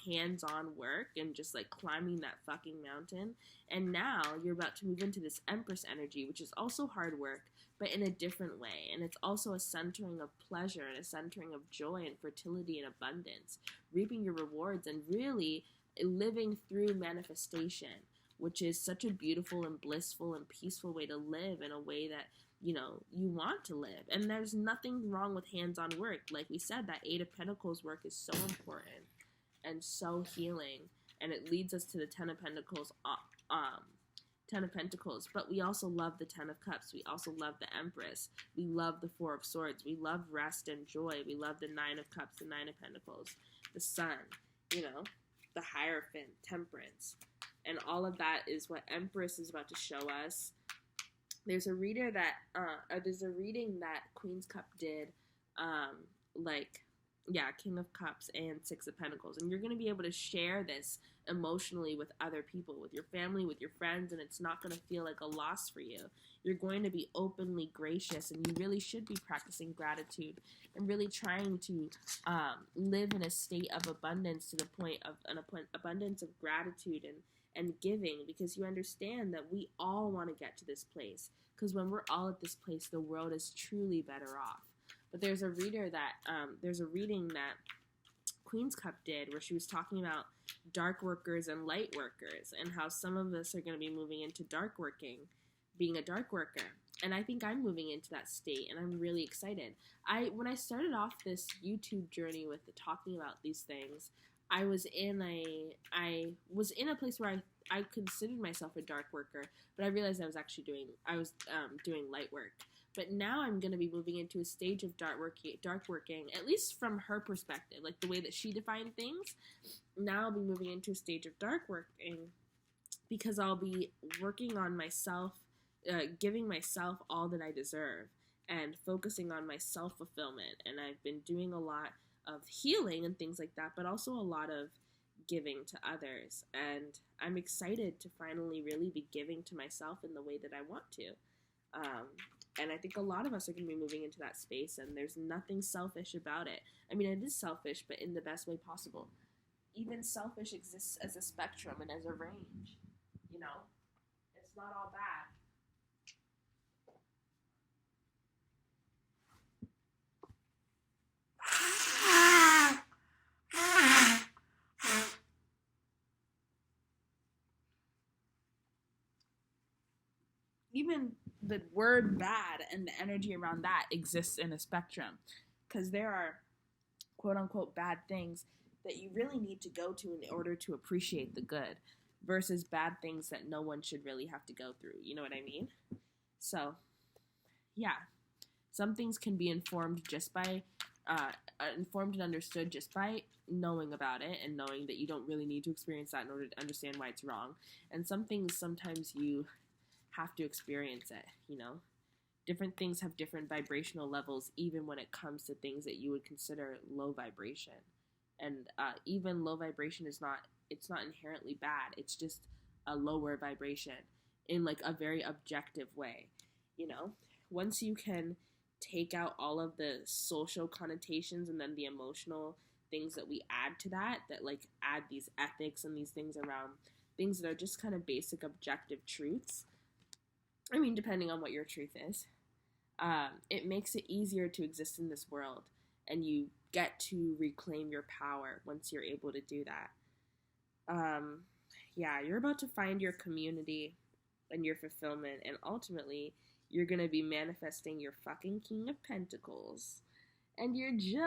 hands-on work and just, like, climbing that fucking mountain. And now you're about to move into this Empress energy, which is also hard work, but in a different way. And it's also a centering of pleasure and a centering of joy and fertility and abundance, reaping your rewards and really living through manifestation, which is such a beautiful and blissful and peaceful way to live, in a way that, you want to live. And there's nothing wrong with hands-on work. Like we said, that 8 of Pentacles work is so important and so healing, and it leads us to the 10 of Pentacles, 10 of Pentacles, but we also love the 10 of Cups. We also love the Empress. We love the 4 of Swords. We love rest and joy. We love the 9 of Cups, the 9 of Pentacles, the Sun, the Hierophant, Temperance. And all of that is what Empress is about to show us. There's a reading that Queen's Cup did, King of Cups and 6 of Pentacles. And you're going to be able to share this emotionally with other people, with your family, with your friends, and it's not going to feel like a loss for you. You're going to be openly gracious, and you really should be practicing gratitude and really trying to live in a state of abundance, to the point of an abundance of gratitude and giving, because you understand that we all want to get to this place, because when we're all at this place, the world is truly better off. But there's a reading that Queen's Cup did, where she was talking about dark workers and light workers, and how some of us are going to be moving into dark working, being a dark worker. And I think I'm moving into that state, and I'm really excited. When I started off this YouTube journey with talking about these things, I was in a place where I considered myself a dark worker, but I realized I was doing light work. But now I'm going to be moving into a stage of dark working, at least from her perspective, like the way that she defined things. Now I'll be moving into a stage of dark working because I'll be working on myself, giving myself all that I deserve and focusing on my self-fulfillment. And I've been doing a lot of healing and things like that, but also a lot of giving to others. And I'm excited to finally really be giving to myself in the way that I want to. And I think a lot of us are going to be moving into that space, and there's nothing selfish about it. I mean, it is selfish, but in the best way possible. Even selfish exists as a spectrum and as a range, you know? It's not all bad. Even the word bad and the energy around that exists in a spectrum, because there are quote unquote bad things that you really need to go to in order to appreciate the good versus bad things that no one should really have to go through. You know what I mean? So, yeah, some things can be informed just by informed and understood just by knowing about it and knowing that you don't really need to experience that in order to understand why it's wrong. And some things sometimes you have to experience it, you know? Different things have different vibrational levels, even when it comes to things that you would consider low vibration. And even low vibration it's not inherently bad. It's just a lower vibration in like a very objective way, you know? Once you can take out all of the social connotations and then the emotional things that we add to that like add these ethics and these things around things that are just kind of basic objective truths. I mean, depending on what your truth is, it makes it easier to exist in this world, and you get to reclaim your power once you're able to do that. Yeah, you're about to find your community and your fulfillment, and ultimately, you're going to be manifesting your fucking King of Pentacles and your joy.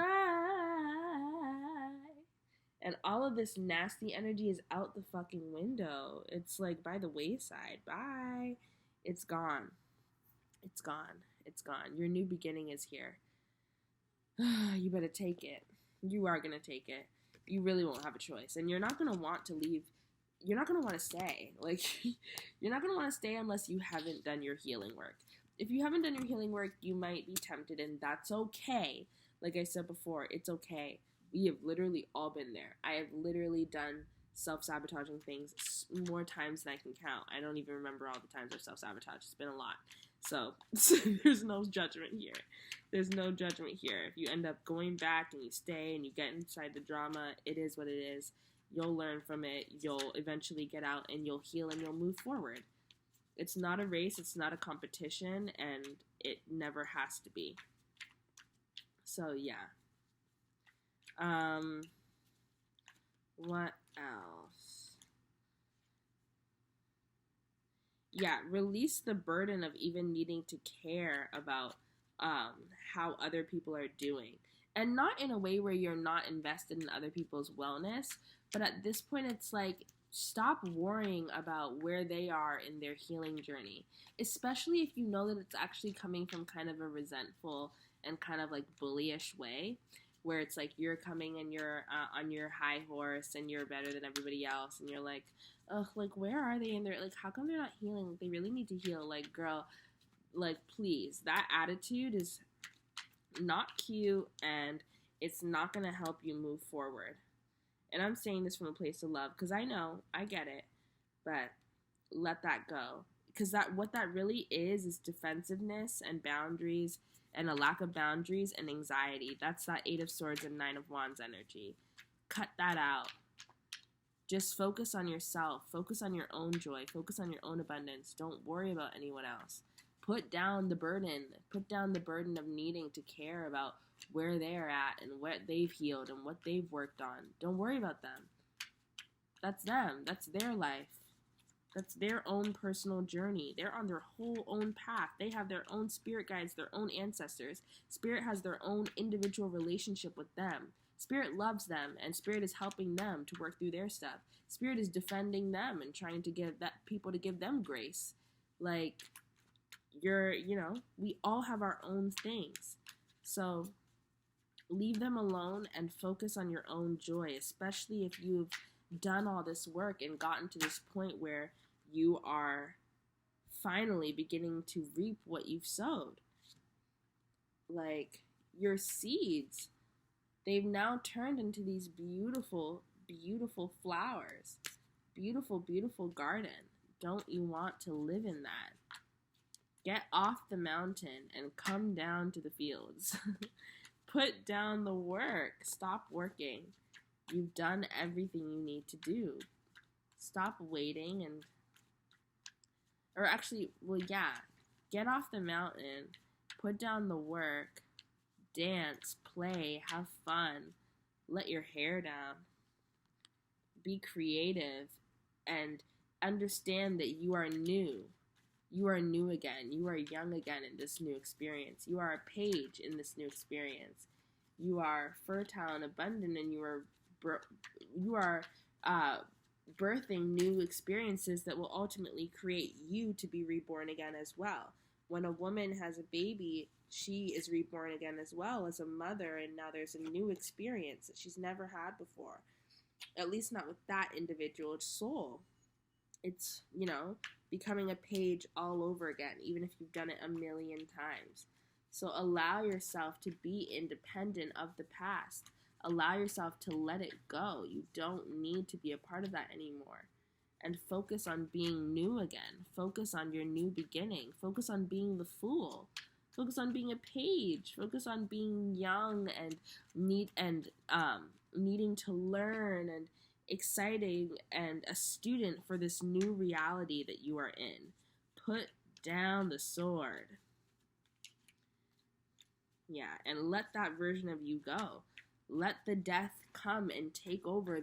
And all of this nasty energy is out the fucking window. It's like by the wayside. Bye. It's gone. It's gone. It's gone. Your new beginning is here. You better take it. You are going to take it. You really won't have a choice. And you're not going to want to leave. You're not going to want to stay. Like, you're not going to want to stay unless you haven't done your healing work. If you haven't done your healing work, you might be tempted, and that's okay. Like I said before, it's okay. We have literally all been there. I have literally done self-sabotaging things more times than I can count. I don't even remember all the times I've self-sabotaged. It's been a lot. So there's no judgment here. There's no judgment here. If you end up going back and you stay and you get inside the drama, it is what it is. You'll learn from it. You'll eventually get out and you'll heal and you'll move forward. It's not a race. It's not a competition, and it never has to be. So yeah. What else? Yeah, release the burden of even needing to care about how other people are doing. And not in a way where you're not invested in other people's wellness, but at this point it's like, stop worrying about where they are in their healing journey, especially if you know that it's actually coming from kind of a resentful and kind of like bullyish way, where it's like you're coming and you're on your high horse and you're better than everybody else, and you're like, ugh, like, where are they in their, like, how come they're not healing? Like, they really need to heal. Like, girl, like, please, that attitude is not cute, and it's not going to help you move forward. And I'm saying this from a place of love, because I know, I get it, but let that go. Because that, what that really is defensiveness and boundaries, and a lack of boundaries and anxiety. That's that 8 of Swords and 9 of Wands energy. Cut that out. Just focus on yourself. Focus on your own joy. Focus on your own abundance. Don't worry about anyone else. Put down the burden. Put down the burden of needing to care about where they're at and what they've healed and what they've worked on. Don't worry about them. That's them. That's their life. That's their own personal journey. They're on their whole own path. They have their own spirit guides, their own ancestors. Spirit has their own individual relationship with them. Spirit loves them, and Spirit is helping them to work through their stuff. Spirit is defending them and trying to give that people to give them grace. Like, we all have our own things. So leave them alone and focus on your own joy, especially if you've done all this work and gotten to this point where you are finally beginning to reap what you've sowed. Like your seeds, they've now turned into these beautiful, beautiful flowers. Beautiful, beautiful garden. Don't you want to live in that? Get off the mountain and come down to the fields. Put down the work. Stop working. You've done everything you need to do. Stop waiting get off the mountain, put down the work, dance, play, have fun, let your hair down, be creative, and understand that you are new. You are new again. You are young again in this new experience. You are a page in this new experience. You are fertile and abundant, and you are birthing new experiences that will ultimately create you to be reborn again as well. When a woman has a baby, she is reborn again as well as a mother, and now there's a new experience that she's never had before. At least not with that individual soul. It's, becoming a page all over again, even if you've done it a million times. So allow yourself to be independent of the past. Allow yourself to let it go. You don't need to be a part of that anymore. And focus on being new again. Focus on your new beginning. Focus on being the fool. Focus on being a page. Focus on being young and needing to learn and exciting and a student for this new reality that you are in. Put down the sword. Yeah, and let that version of you go. Let the death come and take over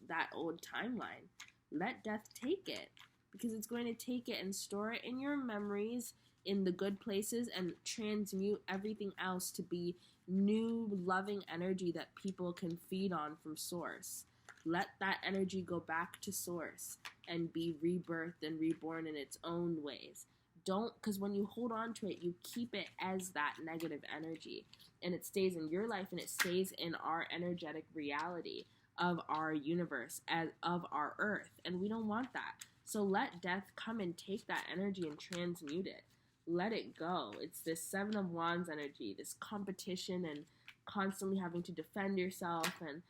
that old timeline. Let death take it, because it's going to take it and store it in your memories, in the good places, and transmute everything else to be new, loving energy that people can feed on from source. Let that energy go back to source and be rebirthed and reborn in its own ways. Because when you hold on to it, you keep it as that negative energy, and it stays in your life, and it stays in our energetic reality of our universe, of our earth, and we don't want that. So let death come and take that energy and transmute it. Let it go. It's this Seven of Wands energy, this competition and constantly having to defend yourself and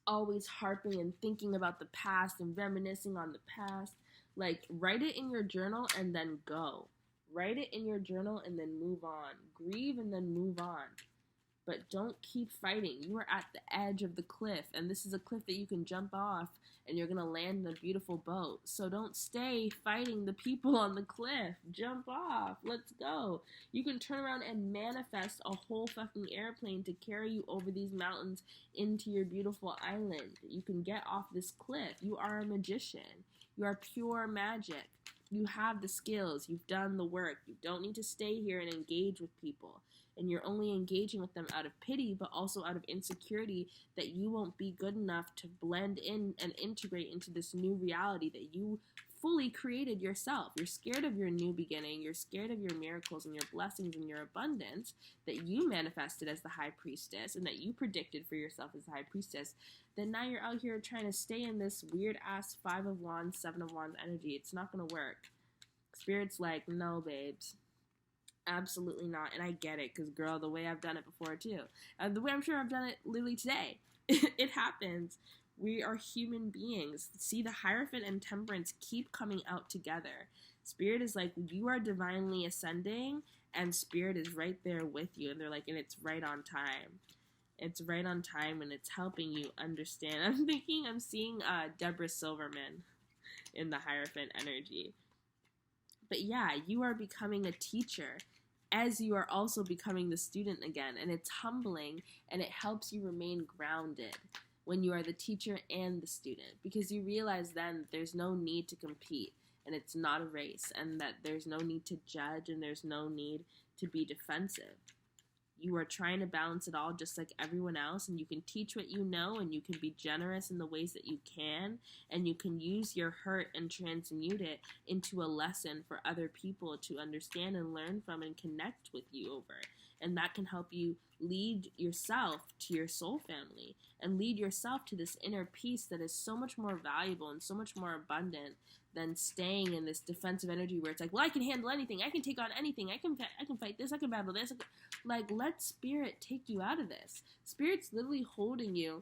always harping and thinking about the past and reminiscing on the past. Like, write it in your journal and then go. Write it in your journal and then move on. Grieve and then move on. But don't keep fighting. You are at the edge of the cliff, and this is a cliff that you can jump off, and you're going to land in a beautiful boat. So don't stay fighting the people on the cliff. Jump off. Let's go. You can turn around and manifest a whole fucking airplane to carry you over these mountains into your beautiful island. You can get off this cliff. You are a magician. You are pure magic. You have the skills. You've done the work. You don't need to stay here and engage with people. And you're only engaging with them out of pity, but also out of insecurity that you won't be good enough to blend in and integrate into this new reality that you fully created yourself. You're scared of your new beginning. You're scared of your miracles and your blessings and your abundance that you manifested as the high priestess and that you predicted for yourself as the high priestess. Then now you're out here trying to stay in this weird ass 5 of Wands, 7 of Wands energy. It's not going to work. Spirit's like, no, babes. Absolutely not. And I get it, because, girl, the way I've done it before, too. The way I'm sure I've done it literally today. It happens. We are human beings. See, the Hierophant and Temperance keep coming out together. Spirit is like, you are divinely ascending, and Spirit is right there with you. And they're like, and it's right on time. It's right on time, and it's helping you understand. I'm seeing Deborah Silverman in the Hierophant energy. But yeah, you are becoming a teacher as you are also becoming the student again. And it's humbling, and it helps you remain grounded when you are the teacher and the student, because you realize then that there's no need to compete, and it's not a race, and that there's no need to judge, and there's no need to be defensive. You are trying to balance it all just like everyone else, and you can teach what you know, and you can be generous in the ways that you can, and you can use your hurt and transmute it into a lesson for other people to understand and learn from and connect with you over. And that can help you lead yourself to your soul family and lead yourself to this inner peace that is so much more valuable and so much more abundant than staying in this defensive energy where it's like, well, I can handle anything. I can take on anything. I can fight this. I can battle this. Like, let spirit take you out of this. Spirit's literally holding you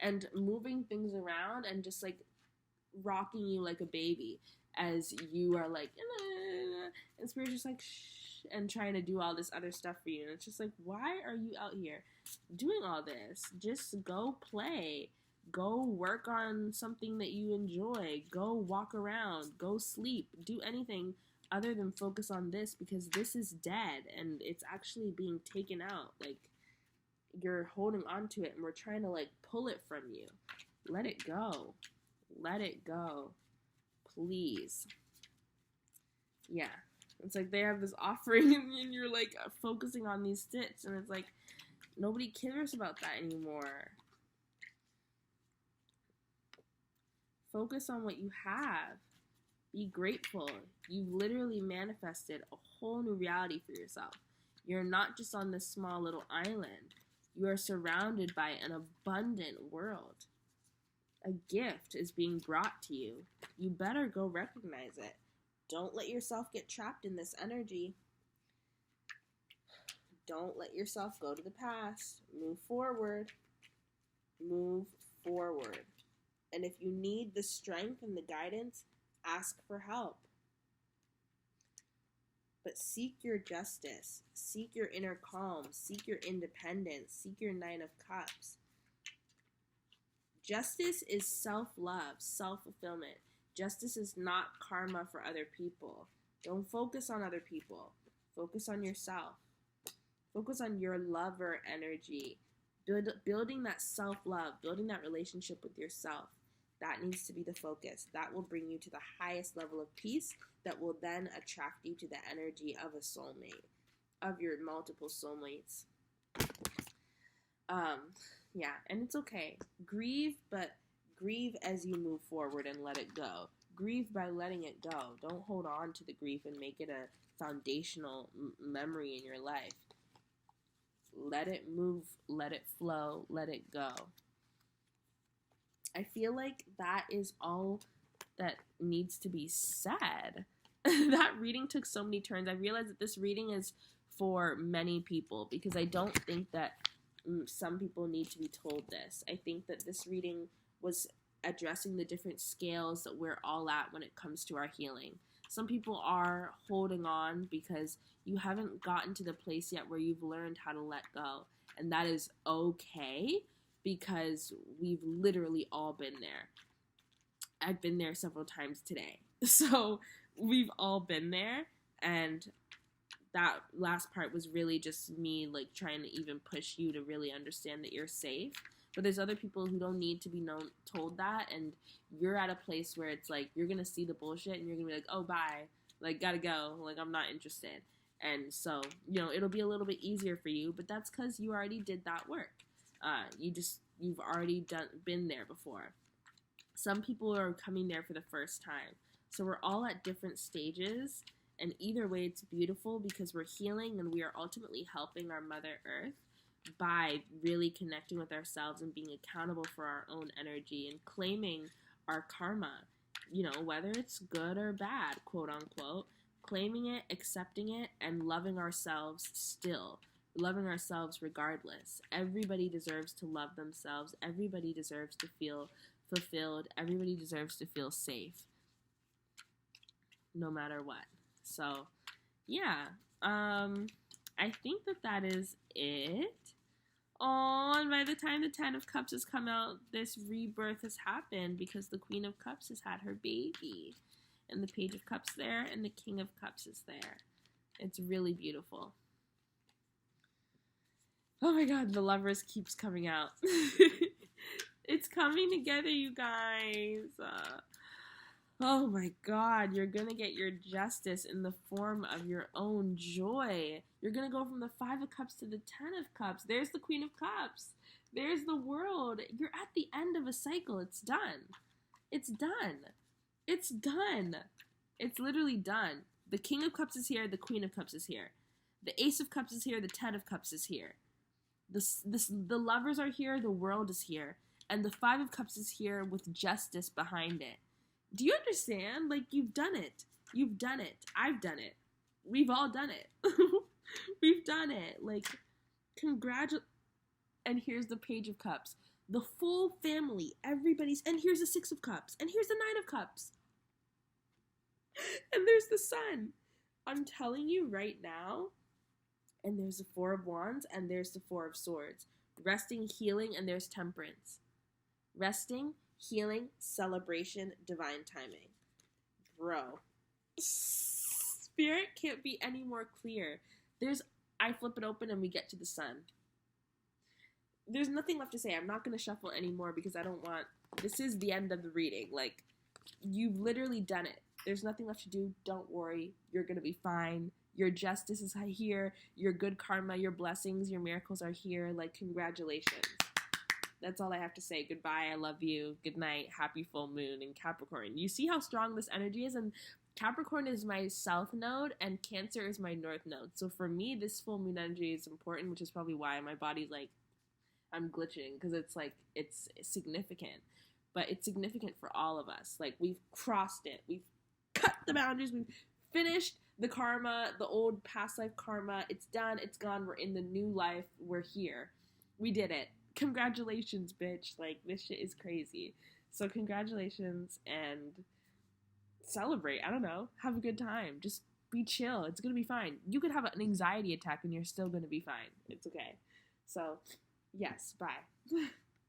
and moving things around and just like rocking you like a baby as you are like, and spirit's just like, shh, and trying to do all this other stuff for you. And it's just like, why are you out here doing all this? Just go play. Go work on something that you enjoy. Go walk around. Go sleep. Do anything other than focus on this, because this is dead and it's actually being taken out. Like, you're holding on to it and we're trying to like pull it from you. Let it go. Let it go. Please. Yeah. It's like they have this offering and you're like focusing on these sticks, and it's like nobody cares about that anymore. Focus on what you have. Be grateful. You've literally manifested a whole new reality for yourself. You're not just on this small little island. You are surrounded by an abundant world. A gift is being brought to you. You better go recognize it. Don't let yourself get trapped in this energy. Don't let yourself go to the past. Move forward. Move forward. And if you need the strength and the guidance, ask for help. But seek your justice. Seek your inner calm. Seek your independence. Seek your Nine of Cups. Justice is self-love, self-fulfillment. Justice is not karma for other people. Don't focus on other people. Focus on yourself. Focus on your lover energy. Building that self-love, building that relationship with yourself. That needs to be the focus. That will bring you to the highest level of peace that will then attract you to the energy of a soulmate, of your multiple soulmates. Yeah, and it's okay. Grieve, but grieve as you move forward and let it go. Grieve by letting it go. Don't hold on to the grief and make it a foundational memory in your life. Let it move, let it flow, let it go. I feel like that is all that needs to be said. That reading took so many turns. I realized that this reading is for many people because I don't think that some people need to be told this. I think that this reading was addressing the different scales that we're all at when it comes to our healing. Some people are holding on because you haven't gotten to the place yet where you've learned how to let go. And that is okay because we've literally all been there. I've been there several times today. So we've all been there, and that last part was really just me like trying to even push you to really understand that you're safe. But there's other people who don't need to be told that, and you're at a place where it's like you're gonna see the bullshit and you're gonna be like, oh, bye, like gotta go, like I'm not interested. And so, you know, it'll be a little bit easier for you, but that's because you already did that work. You've already been there before. Some people are coming there for the first time. So we're all at different stages, and either way it's beautiful because we're healing and we are ultimately helping our Mother Earth by really connecting with ourselves and being accountable for our own energy and claiming our karma, you know, whether it's good or bad, quote unquote, claiming it, accepting it, and loving ourselves still, loving ourselves regardless. Everybody deserves to love themselves. Everybody deserves to feel fulfilled. Everybody deserves to feel safe, no matter what. So, yeah, I think that is it. Oh, and by the time the 10 of Cups has come out, this rebirth has happened because the Queen of Cups has had her baby. And the Page of Cups there, and the King of Cups is there. It's really beautiful. Oh my god, the Lovers keeps coming out. It's coming together, you guys. Oh my God, you're gonna get your justice in the form of your own joy. You're gonna go from the Five of Cups to the Ten of Cups. There's the Queen of Cups. There's the world. You're at the end of a cycle. It's done. It's done. It's done. It's literally done. The King of Cups is here. The Queen of Cups is here. The Ace of Cups is here. The Ten of Cups is here. The lovers are here. The world is here. And the Five of Cups is here with justice behind it. Do you understand? Like, you've done it. You've done it. I've done it. We've all done it. We've done it. Like, and here's the Page of Cups. The full family, everybody's, and here's the Six of Cups, and here's the Nine of Cups. And there's the Sun. I'm telling you right now, and there's the Four of Wands, and there's the Four of Swords. Resting, healing, and there's Temperance. Resting, healing, celebration, divine timing. Bro. Spirit can't be any more clear. I flip it open and we get to the Sun. There's nothing left to say. I'm not going to shuffle anymore because this is the end of the reading. Like, you've literally done it. There's nothing left to do. Don't worry. You're going to be fine. Your justice is here. Your good karma, your blessings, your miracles are here. Like, congratulations. That's all I have to say. Goodbye. I love you. Good night. Happy full moon in Capricorn. You see how strong this energy is? And Capricorn is my south node and Cancer is my north node. So for me, this full moon energy is important, which is probably why my body's like, I'm glitching, because it's significant. But it's significant for all of us. Like, we've crossed it. We've cut the boundaries. We've finished the karma, the old past life karma. It's done. It's gone. We're in the new life. We're here. We did it. Congratulations, bitch. Like, this shit is crazy. So congratulations and celebrate. I don't know. Have a good time. Just be chill. It's going to be fine. You could have an anxiety attack and you're still going to be fine. It's okay. So, yes. Bye.